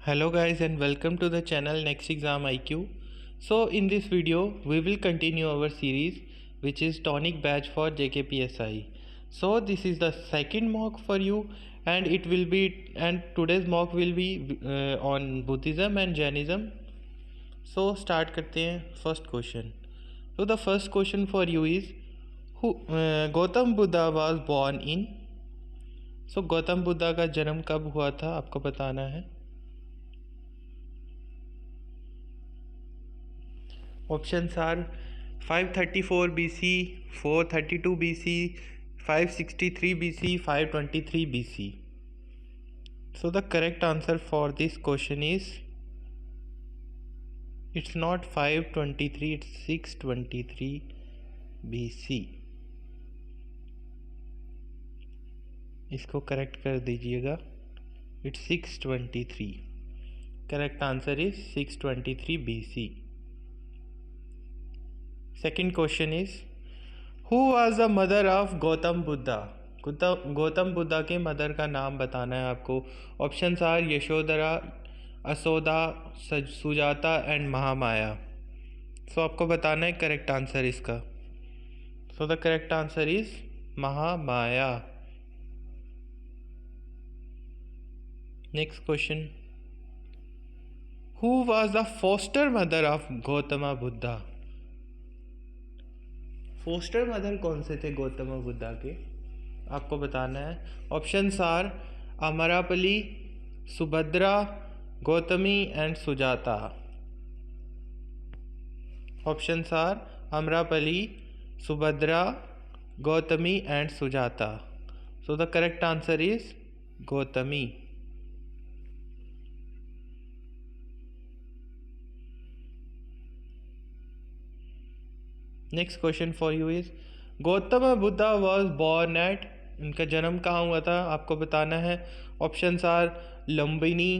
Hello guys and welcome to the channel Next Exam IQ. So in this video we will continue our series which is tonic batch for JKPSI. So this is the second mock for you and today's mock will be on Buddhism and Jainism. So start करते हैं first question. So the first question for you is who Gautam Buddha was born in. So Gautam Buddha का जन्म कब हुआ था आपको बताना है. Options are 534 BC, 432 BC, 563 BC, 523 BC. So the correct answer for this question is it's not 523, it's 623 BC. इसको correct कर दीजिएगा. It's 623. Correct answer is 623 BC. Second question is who was the mother of Gautam Buddha. Gautam Buddha के mother का नाम बताना है आपको. Options are Yashodhara, Asoda, Sujata and Mahamaya. So आपको बताना है करेक्ट आंसर इसका. So the correct answer is Mahamaya. Next question who was the foster mother of Gautam Buddha. Foster mother कौन से थे गौतम बुद्धा के आपको बताना है. Options are Amrapali, Subhadra, Gautami and Sujata. Options are Amrapali, Subhadra, Gautami and Sujata. So the correct answer is Gautami. Next question for you is Gautam Buddha was born at. इनका जन्म कहाँ हुआ था आपको बताना है. ऑप्शंस आर लुम्बिनी,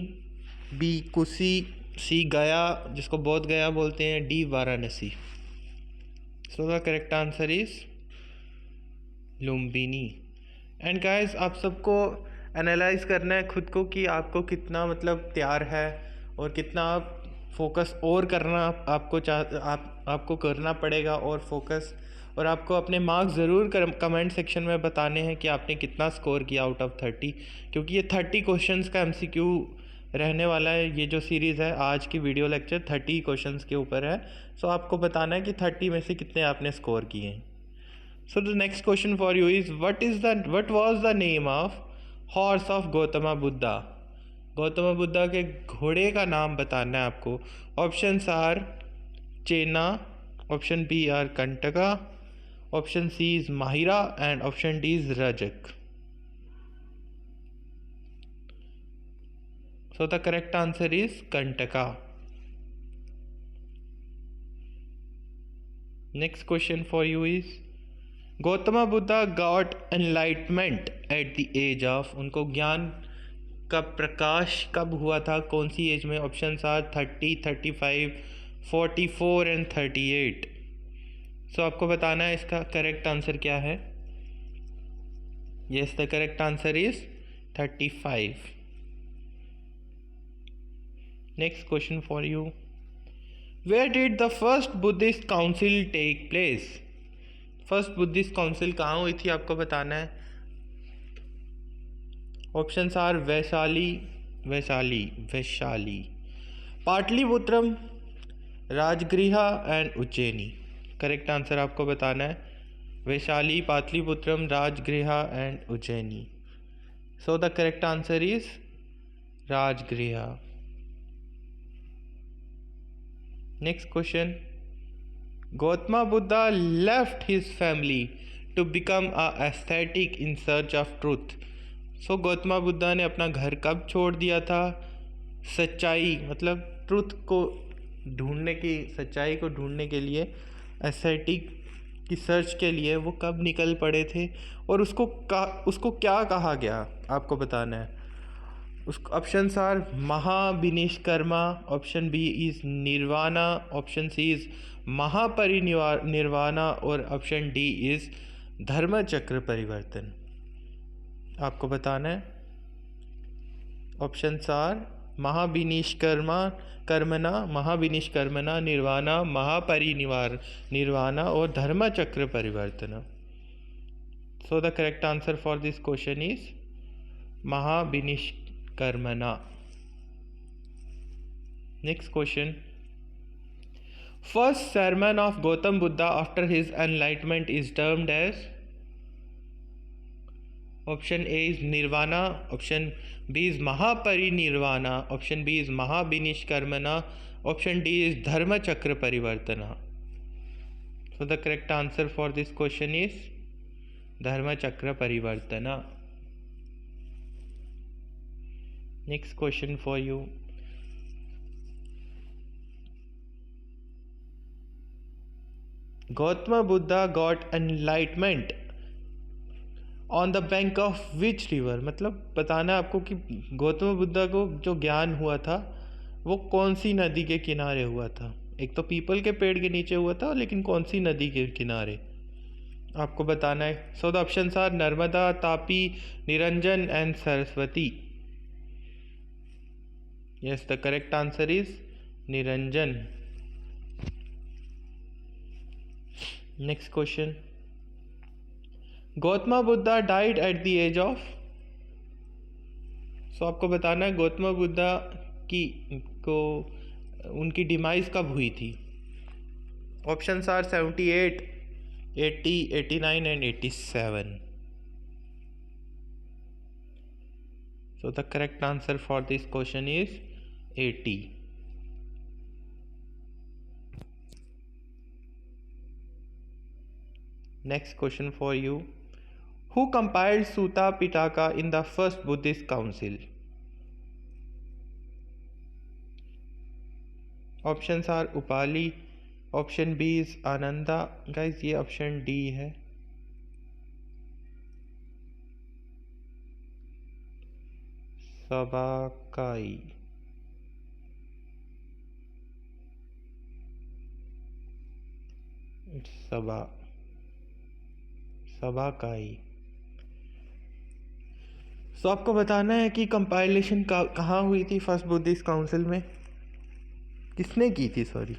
बी कुशी, सी गया जिसको बोध गया बोलते हैं, D Varanasi. So the correct answer is Lumbini. And guys आप सबको एनालाइज करना है खुद को कि आपको कितना तैयार है और कितना आप फोकस और करना आपको करना पड़ेगा और फोकस. और आपको अपने मार्क्स ज़रूर कमेंट सेक्शन में बताने हैं कि आपने कितना स्कोर किया आउट ऑफ 30, क्योंकि ये 30 क्वेश्चंस का MCQ रहने वाला है. ये जो सीरीज़ है आज की वीडियो लेक्चर 30 क्वेश्चंस के ऊपर है. सो आपको बताना है कि 30 में से कितने आपने स्कोर किए हैं. So the next question for you is what was the name of horse of Gautam Buddha. Gautam Buddha के घोड़े का नाम बताना है आपको. Options are Chenna, option B are Kanthaka, option C is Mahira and option D is Rajak. So the correct answer is Kanthaka. Next question for you is Gautam Buddha got enlightenment at the age of. उनको ज्ञान का प्रकाश कब हुआ था, कौन सी एज में. Options are 30, 35, 44 and 38. सो आपको बताना है इसका करेक्ट आंसर क्या है. Yes the correct answer is 35. Next question for you where did the first Buddhist council take place. First Buddhist council कहाँ हुई थी आपको बताना है. Options are Vaishali, Pataliputram, Rajgriha and Ujjaini. Correct answer आपको बताना है Vaishali, Pataliputram, Rajgriha and Ujjaini. So the correct answer is Rajgriha. Next question Gautam Buddha left his family to become a aesthetic in search of truth. So Gautam Buddha ने अपना घर कब छोड़ दिया था. सच्चाई ट्रुथ को ढूंढने की, सच्चाई को ढूंढने के लिए, एस्थेटिक की सर्च के लिए वो कब निकल पड़े थे और उसको क्या कहा गया आपको बताना है. Options are Mahavinishkarma, option B is Nirvana, option C is Mahaparinirvana और ऑप्शन डी इज धर्मचक्र परिवर्तन. आपको बताना है ऑप्शंस आर महाविनिष्कर्मा कर्मणा, महाविनिष्कर्मणा, निर्वाणा, महापरिनिवार निर्वाणा और Dharmachakra Parivartan. So the correct answer for this question is Mahavinishkramana. Next question, first sermon of Gautam Buddha after his enlightenment is termed as? Option A is Nirvana, option B is Mahaparinirvana, option B is Mahabinishkarmana, option D is Dharma Chakra Parivartana. So the correct answer for this question is Dharma Chakra Parivartana. Next question for you. Gautama Buddha got enlightenment on the bank of which river, मतलब बताना है आपको कि गौतम बुद्धा को जो ज्ञान हुआ था वो कौन सी नदी के किनारे हुआ था। एक तो पीपल के पेड़ के नीचे हुआ था, लेकिन कौन सी नदी के किनारे आपको बताना है। So the options are Narmada, Tapi, Niranjan and Saraswati. Yes, the correct answer is Niranjan. Next question, Gautam Buddha died at the age of? सो आपको बताना है गौतम बुद्धा की को उनकी डिमाइज कब हुई थी। Options are 78, 80, 89 and 87। So the correct answer for this question is 80। Next question for you. Who compiled Sutta Pitaka in the first Buddhist council? Options are Upali, option B is Ananda, guys ये option D है। सबाकाई, सबाकाई। सो आपको बताना है कि compilation कहाँ हुई थी first Buddhist council में, किसने की थी, sorry.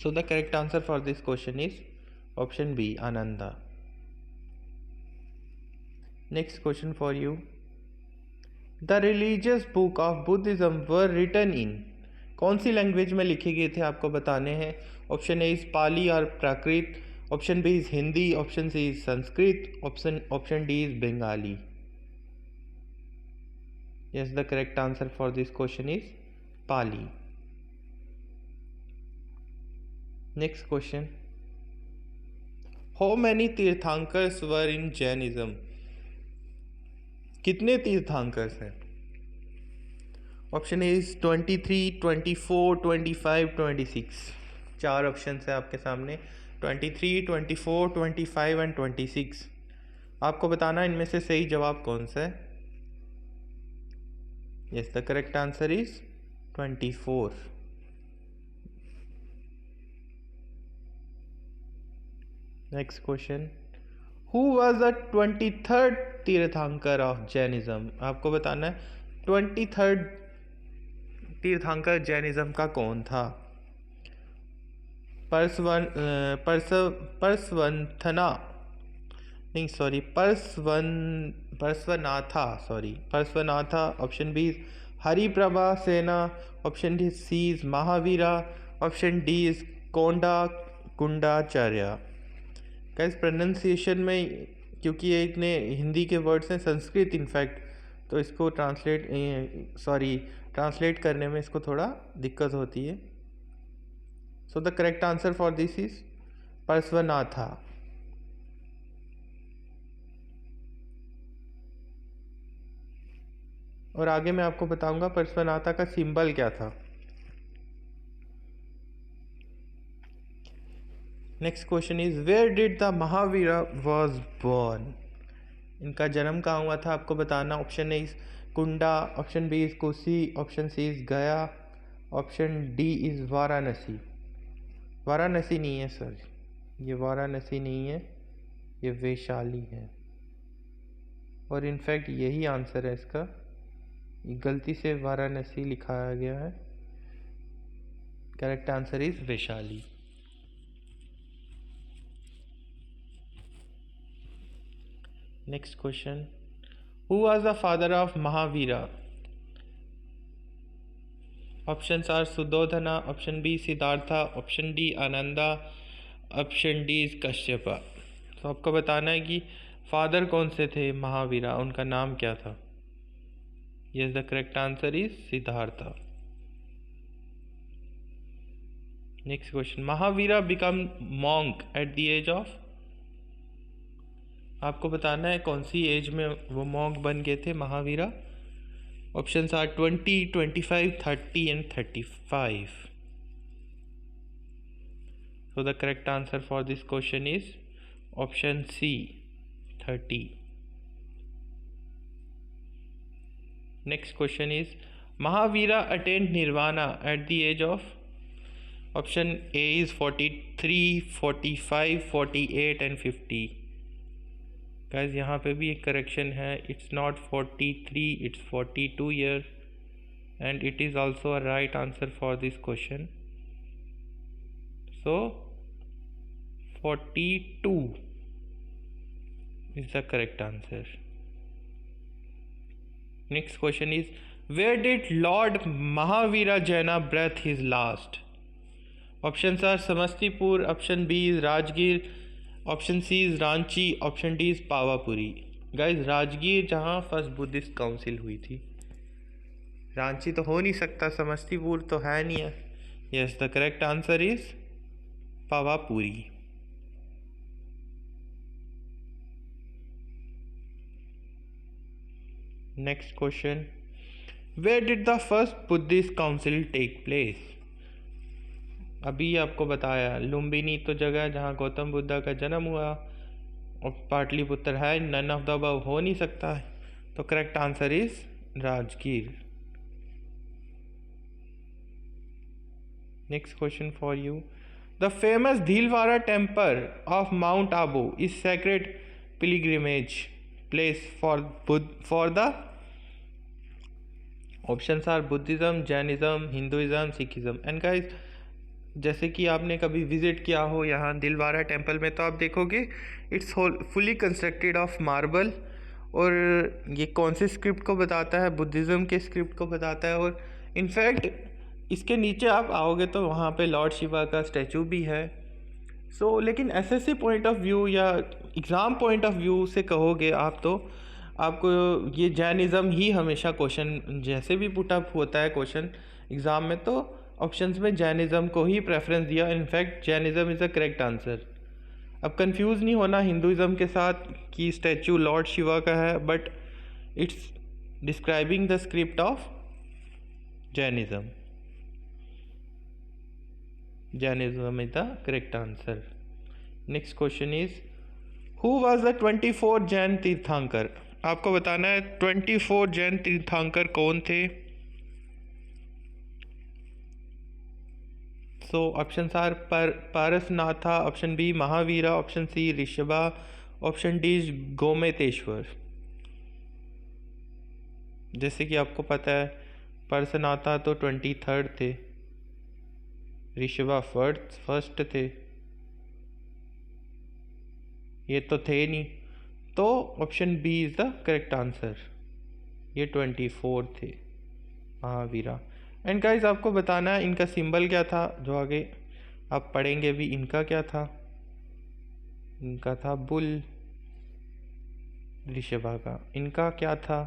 So the correct answer for this question is option B, Ananda. Next question for you, the religious book of Buddhism were written in? कौन सी लैंग्वेज में लिखे गए थे आपको बताने हैं। ऑप्शन ए इज पाली और Prakrit, option B is Hindi, option C is Sanskrit, option D is Bengali. Yes, the correct answer for this question is Pali. Next question, how many tirthankars were in Jainism? कितने तीर्थंकर्स हैं। Option A is 23, 24, 25, 26। चार ऑप्शन है आपके सामने, 23, 24, 25 and 26। आपको बताना इनमें से सही जवाब कौन सा है। Yes, the correct answer is 24। Next question, who was the 23rd तीर्थंकर ऑफ जैनिज्म? आपको बताना है 23rd तीर्थंकर जैनिज्म का कौन था। परस्वनाथा, option B Hariprabha Sena, option C is Mahavira, option D is Kundacharya. Guys pronunciation में क्योंकि ये इतने हिंदी के वर्ड्स हैं, संस्कृत इनफैक्ट, तो इसको ट्रांसलेट करने में इसको थोड़ा दिक्कत होती है। So the correct answer for this is Parswanatha. और आगे मैं आपको बताऊंगा परस्वनाथा का सिंबल क्या था। Next question is where did the Mahavira was born? इनका जन्म कहाँ हुआ था आपको बताना। Option A is Kunda, option B is Kosi, option C is Gaya, option D is Varanasi. Varanasi नहीं है सर, ये वाराणसी नहीं है, ये वैशाली है। और इनफैक्ट यही आंसर है इसका, गलती से वाराणसी लिखाया गया है। Correct answer is Vaishali. Next question, who was the father of Mahavira? Options are Sudodhana, option B Siddhartha, option D Ananda, option D is Kashyapa. तो आपको बताना है कि फादर कौन से थे महावीरा, उनका नाम क्या था। Yes, the correct answer is Siddhartha. Next question, Mahavira become monk at the age of? आपको बताना है कौन सी एज में वो मॉन्क बन गए थे Mahavira. Options are 20, 25, 30 and 35। So the correct answer for this question is option C, 30. Next question is, Mahavira attained Nirvana at the age of? Option A is 43, 45, 48 and 50. Guys, यहाँ पे भी एक correction है, it's not 43, it's 42 years, and it is also a right answer for this question. So 42 is the correct answer. Next question is, where did Lord Mahavira Jaina breathe his last? Options are Samastipur, option B is Rajgir, option C is Ranchi, option D is Pawapuri. Guys, Rajgir जहाँ first Buddhist council हुई थी। रांची तो हो नहीं सकता, समस्तीपुर तो है नहीं है। Yes, the correct answer is Pawapuri. Next question, where did the first Buddhist council take place? अभी आपको बताया, लुम्बिनी तो जगह है जहाँ गौतम बुद्धा का जन्म हुआ, और पाटलिपुत्र है, नन ऑफ द अबव हो नहीं सकता है, तो correct answer is Rajgir. Next question for you, the famous Dilwara temple of mount Abu is sacred pilgrimage place for the? Options are Buddhism, Jainism, Hinduism, Sikhism. And guys, जैसे कि आपने कभी विजिट किया हो यहाँ दिलवाड़ा टेम्पल में, तो आप देखोगे it's fully constructed of marble, और ये कौन से स्क्रिप्ट को बताता है? बुद्धिज़्म के स्क्रिप्ट को बताता है। और इनफैक्ट इसके नीचे आप आओगे तो वहाँ पे लॉर्ड शिवा का स्टैचू भी है। लेकिन एसएससी पॉइंट ऑफ व्यू या एग्ज़ाम पॉइंट ऑफ व्यू से कहोगे आप, तो आपको ये जैनिज़्म ही हमेशा क्वेश्चन जैसे भी पुटअप होता है क्वेश्चन एग्ज़ाम में, तो ऑप्शंस में जैनिज़्म को ही प्रेफरेंस दिया। In fact Jainism is the correct answer. अब कंफ्यूज नहीं होना हिंदुइज़्म के साथ कि स्टैचू लॉर्ड शिवा का है, but it's describing the script of Jainism. Jainism is the correct answer. Next question is, who was the 24 Jain tirthankar? आपको बताना है 24 जैन तीर्थंकर कौन थे। So option are Parasnatha, option B Mahavira, option C Rishabha, option D Gomateshwar. जैसे कि आपको पता है पारसनाथा तो 23rd थे, ऋषभा फर्स्ट थे, ये तो थे नहीं, तो option B is the correct answer. ये 24 थे महावीरा। एंड गाइस, आपको बताना है इनका सिंबल क्या था, जो आगे आप पढ़ेंगे भी। इनका क्या था? इनका था बुल, ऋषभा का। इनका क्या था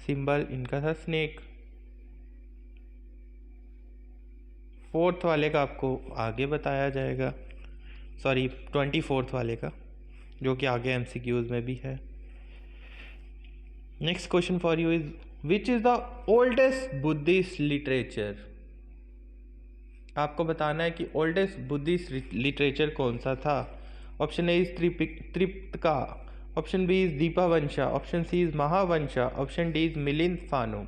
सिंबल? इनका था स्नेक। फोर्थ वाले का आपको आगे बताया जाएगा, सॉरी 24th वाले का, जो कि आगे एमसीक्यूज में भी है। Next question for you is, which is the oldest Buddhist literature? आपको बताना है कि ओल्डेस्ट बुद्धिस्ट लिटरेचर कौन सा था। Option A is Tripitaka, option B is Dipavamsa, option C is Mahavamsa, option D is Milind Phano.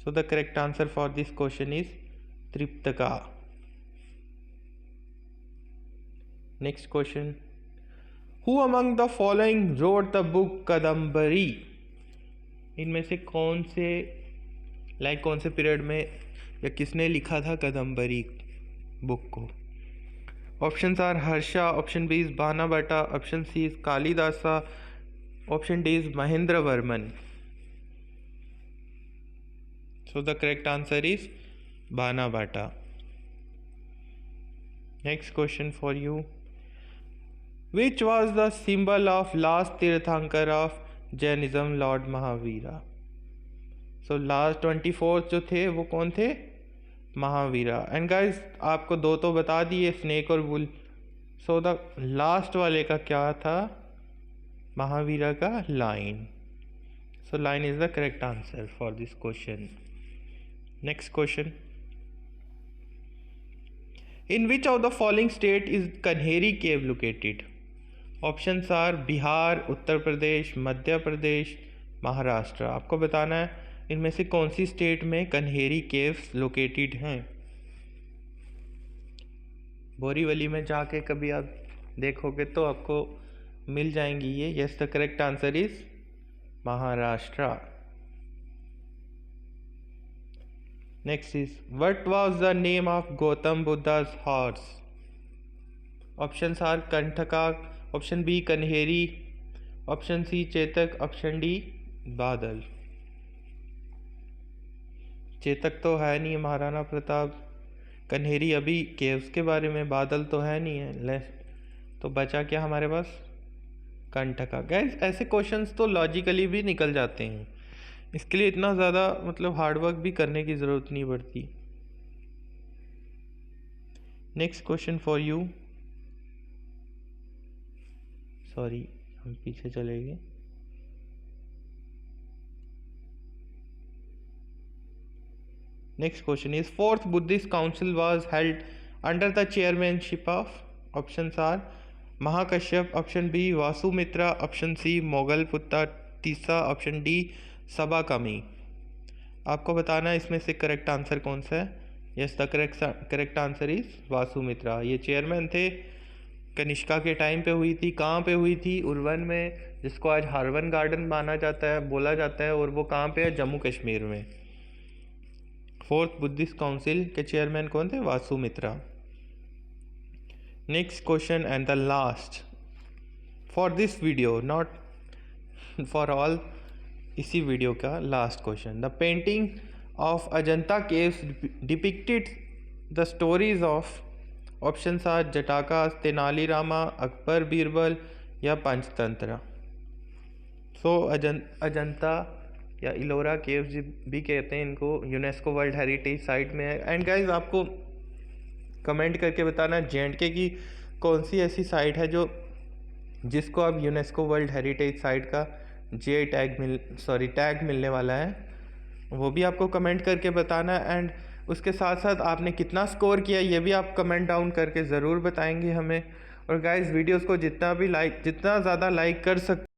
So the correct answer for this question is Tripitaka. Next question, Who among the following wrote the book Kadambari? इनमें से कौन से कौन से period में या किसने लिखा था कादम्बरी बुक को? Options are Harsha, option B is Banabhatta, option C is Kalidasa, option D is Mahendra Varman. So the correct answer is Banabhata. Next question for you. Which was the symbol of last Tirthankar of Jainism, Lord Mahavira? So last 24 जो थे वो कौन थे? Mahavira. And guys आपको दो तो बता दिए, स्नेक और बुल. So the last वाले का क्या था? महावीरा का line. So line is the correct answer for this question. Next question. In which of the following state is Kanheri cave located? Options are Bihar, Uttar Pradesh, Madhya Pradesh, Maharashtra. आपको बताना है इनमें से कौन सी स्टेट में कन्हेरी केव्स लोकेटेड हैं. बोरीवली में जाके कभी आप देखोगे तो आपको मिल जाएंगी ये. Yes, the correct answer is Maharashtra. Next is, what was the name of Gautam Buddha's horse? Options are Kantaka, option B Kanheri, option C Chetak, option D बादल. चेतक तो है नहीं, महाराणा प्रताप. कन्हेरी अभी केव्स के बारे में, बादल तो है नहीं है. तो बचा क्या हमारे पास? कंटका. गैस ऐसे क्वेश्चंस तो लॉजिकली भी निकल जाते हैं, इसके लिए इतना ज़्यादा मतलब हार्डवर्क भी करने की ज़रूरत नहीं पड़ती. Next question for you. Sorry, हम पीछे चले गए. Next question is, fourth Buddhist council was held under the chairmanship of. Options are Mahakashyap, option B Vasumitra, option C Mogalputta तीसरा, ऑप्शन डी सबा कमी. आपको बताना है इसमें से करेक्ट आंसर कौन सा है. Yes, the correct answer is Vasumitra. ये चेयरमैन थे, कनिष्का के टाइम पे हुई थी. कहाँ पे हुई थी? उर्वन में, जिसको आज हारवन गार्डन माना जाता है, बोला जाता है. और वो कहाँ पे है? जम्मू कश्मीर में. फोर्थ बुद्धिस्ट काउंसिल के चेयरमैन कौन थे? Vasumitra. Next question and the last for this video, not for all, इसी वीडियो का last question. The painting of Ajanta caves depicted the stories of. Options are Jataka, Tenalirama, Akbar Birbal या पंचतंत्र. सो अजंता या इलोरा केव्स भी कहते हैं इनको, यूनेस्को वर्ल्ड हेरिटेज साइट में है. एंड गाइज आपको कमेंट करके बताना J&K की कौन सी ऐसी साइट है जिसको अब यूनेस्को वर्ल्ड हेरिटेज साइट का टैग मिलने वाला है. वो भी आपको कमेंट करके बताना है. एंड उसके साथ साथ आपने कितना स्कोर किया ये भी आप कमेंट डाउन करके ज़रूर बताएंगे हमें. और गाइस वीडियोस को जितना ज़्यादा लाइक कर सकते